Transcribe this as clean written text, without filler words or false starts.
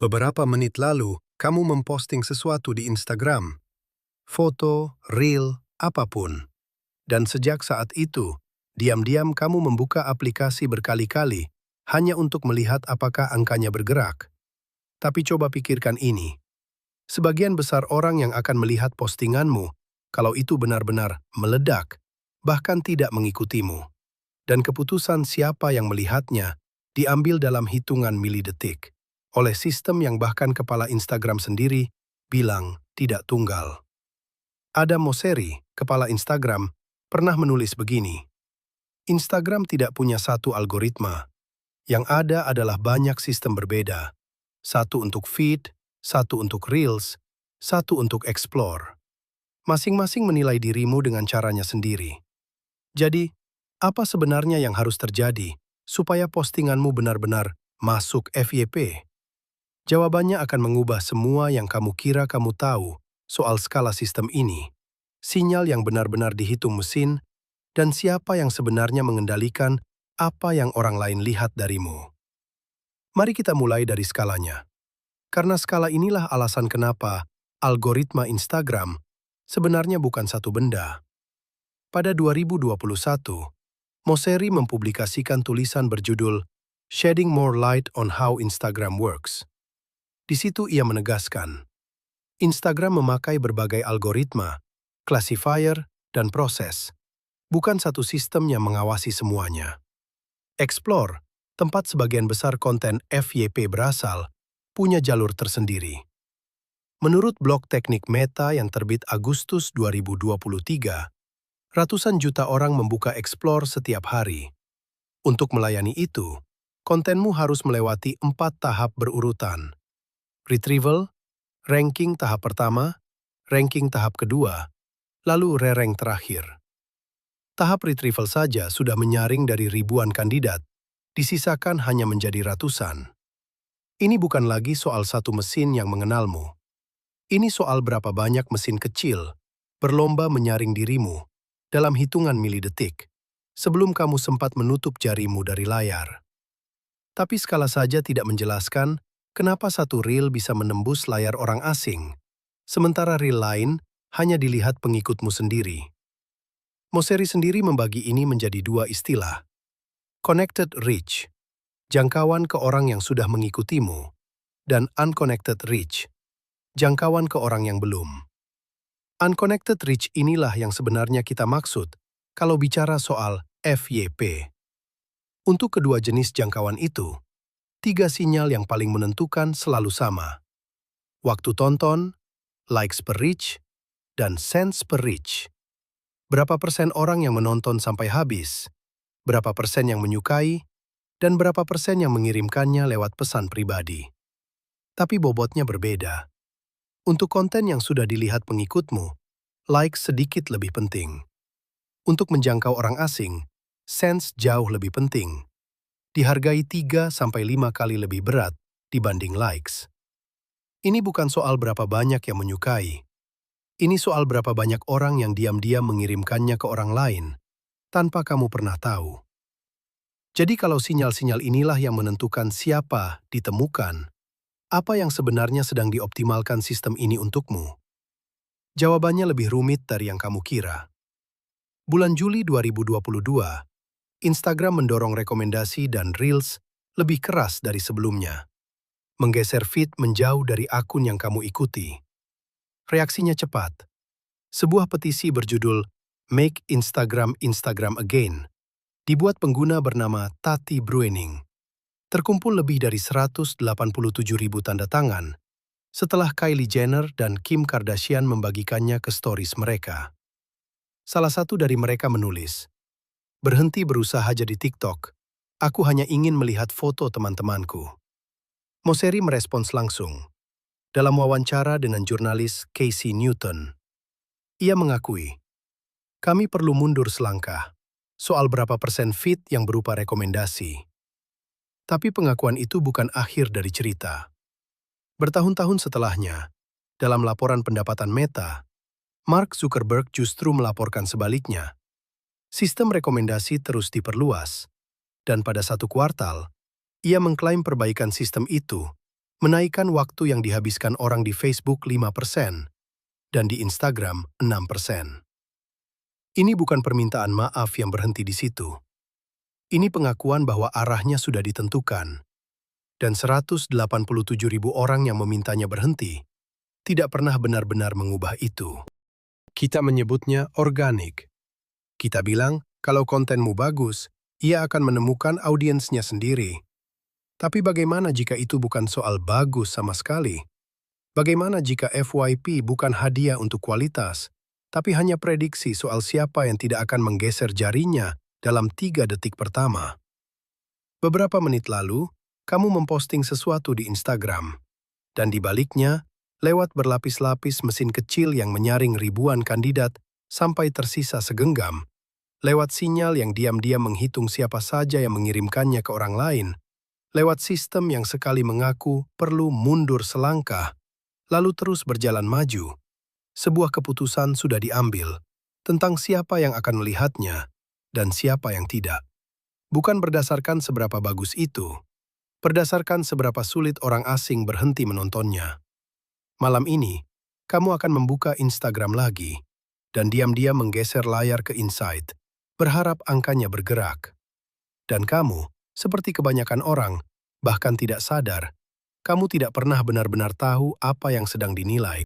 Beberapa menit lalu, kamu memposting sesuatu di Instagram, foto, reel, apapun. Dan sejak saat itu, diam-diam kamu membuka aplikasi berkali-kali hanya untuk melihat apakah angkanya bergerak. Tapi coba pikirkan ini. Sebagian besar orang yang akan melihat postinganmu, kalau itu benar-benar meledak, bahkan tidak mengikutimu. Dan keputusan siapa yang melihatnya diambil dalam hitungan milidetik oleh sistem yang bahkan kepala Instagram sendiri bilang tidak tunggal. Adam Mosseri, kepala Instagram, pernah menulis begini, Instagram tidak punya satu algoritma. Yang ada adalah banyak sistem berbeda. Satu untuk feed, satu untuk reels, satu untuk explore. Masing-masing menilai dirimu dengan caranya sendiri. Jadi, apa sebenarnya yang harus terjadi supaya postinganmu benar-benar masuk FYP? Jawabannya akan mengubah semua yang kamu kira kamu tahu soal skala sistem ini, sinyal yang benar-benar dihitung mesin, dan siapa yang sebenarnya mengendalikan apa yang orang lain lihat darimu. Mari kita mulai dari skalanya. Karena skala inilah alasan kenapa algoritma Instagram sebenarnya bukan satu benda. Pada 2021, Mosseri mempublikasikan tulisan berjudul Shedding More Light on How Instagram Works. Di situ ia menegaskan, Instagram memakai berbagai algoritma, classifier, dan proses, bukan satu sistem yang mengawasi semuanya. Explore, tempat sebagian besar konten FYP berasal, punya jalur tersendiri. Menurut blog teknik Meta yang terbit Agustus 2023, ratusan juta orang membuka Explore setiap hari. Untuk melayani itu, kontenmu harus melewati 4 tahap berurutan. Retrieval, ranking tahap pertama, ranking tahap kedua, lalu re-rank terakhir. Tahap retrieval saja sudah menyaring dari ribuan kandidat, disisakan hanya menjadi ratusan. Ini bukan lagi soal satu mesin yang mengenalmu. Ini soal berapa banyak mesin kecil berlomba menyaring dirimu dalam hitungan milidetik sebelum kamu sempat menutup jarimu dari layar. Tapi skala saja tidak menjelaskan kenapa satu reel bisa menembus layar orang asing, sementara reel lain hanya dilihat pengikutmu sendiri. Mosseri sendiri membagi ini menjadi 2 istilah. Connected reach, jangkauan ke orang yang sudah mengikutimu, dan unconnected reach, jangkauan ke orang yang belum. Unconnected reach inilah yang sebenarnya kita maksud kalau bicara soal FYP. Untuk kedua jenis jangkauan itu, 3 sinyal yang paling menentukan selalu sama. Waktu tonton, likes per reach, dan cents per reach. Berapa persen orang yang menonton sampai habis, berapa persen yang menyukai, dan berapa persen yang mengirimkannya lewat pesan pribadi. Tapi bobotnya berbeda. Untuk konten yang sudah dilihat pengikutmu, likes sedikit lebih penting. Untuk menjangkau orang asing, cents jauh lebih penting. Dihargai 3-5 kali lebih berat dibanding likes. Ini bukan soal berapa banyak yang menyukai. Ini soal berapa banyak orang yang diam-diam mengirimkannya ke orang lain, tanpa kamu pernah tahu. Jadi kalau sinyal-sinyal inilah yang menentukan siapa ditemukan, apa yang sebenarnya sedang dioptimalkan sistem ini untukmu? Jawabannya lebih rumit dari yang kamu kira. Bulan Juli 2022, Instagram mendorong rekomendasi dan Reels lebih keras dari sebelumnya. Menggeser feed menjauh dari akun yang kamu ikuti. Reaksinya cepat. Sebuah petisi berjudul Make Instagram Instagram Again dibuat pengguna bernama Tati Bruening. Terkumpul lebih dari 187.000 tanda tangan setelah Kylie Jenner dan Kim Kardashian membagikannya ke stories mereka. Salah satu dari mereka menulis, "Berhenti berusaha jadi TikTok. Aku hanya ingin melihat foto teman-temanku." Mosseri merespons langsung. Dalam wawancara dengan jurnalis Casey Newton, ia mengakui, "Kami perlu mundur selangkah soal berapa persen feed yang berupa rekomendasi." Tapi pengakuan itu bukan akhir dari cerita. Bertahun-tahun setelahnya, dalam laporan pendapatan Meta, Mark Zuckerberg justru melaporkan sebaliknya. Sistem rekomendasi terus diperluas, dan pada 1 kuartal, ia mengklaim perbaikan sistem itu menaikkan waktu yang dihabiskan orang di Facebook 5% dan di Instagram 6%. Ini bukan permintaan maaf yang berhenti di situ. Ini pengakuan bahwa arahnya sudah ditentukan, dan 187.000 orang yang memintanya berhenti tidak pernah benar-benar mengubah itu. Kita menyebutnya organik. Kita bilang, kalau kontenmu bagus, ia akan menemukan audiensnya sendiri. Tapi bagaimana jika itu bukan soal bagus sama sekali? Bagaimana jika FYP bukan hadiah untuk kualitas, tapi hanya prediksi soal siapa yang tidak akan menggeser jarinya dalam 3 detik pertama? Beberapa menit lalu, kamu memposting sesuatu di Instagram, dan di baliknya, lewat berlapis-lapis mesin kecil yang menyaring ribuan kandidat sampai tersisa segenggam, lewat sinyal yang diam-diam menghitung siapa saja yang mengirimkannya ke orang lain, lewat sistem yang sekali mengaku perlu mundur selangkah, lalu terus berjalan maju, sebuah keputusan sudah diambil tentang siapa yang akan melihatnya dan siapa yang tidak. Bukan berdasarkan seberapa bagus itu, berdasarkan seberapa sulit orang asing berhenti menontonnya. Malam ini, kamu akan membuka Instagram lagi dan diam-diam menggeser layar ke Insight, berharap angkanya bergerak. Dan kamu, seperti kebanyakan orang, bahkan tidak sadar, kamu tidak pernah benar-benar tahu apa yang sedang dinilai.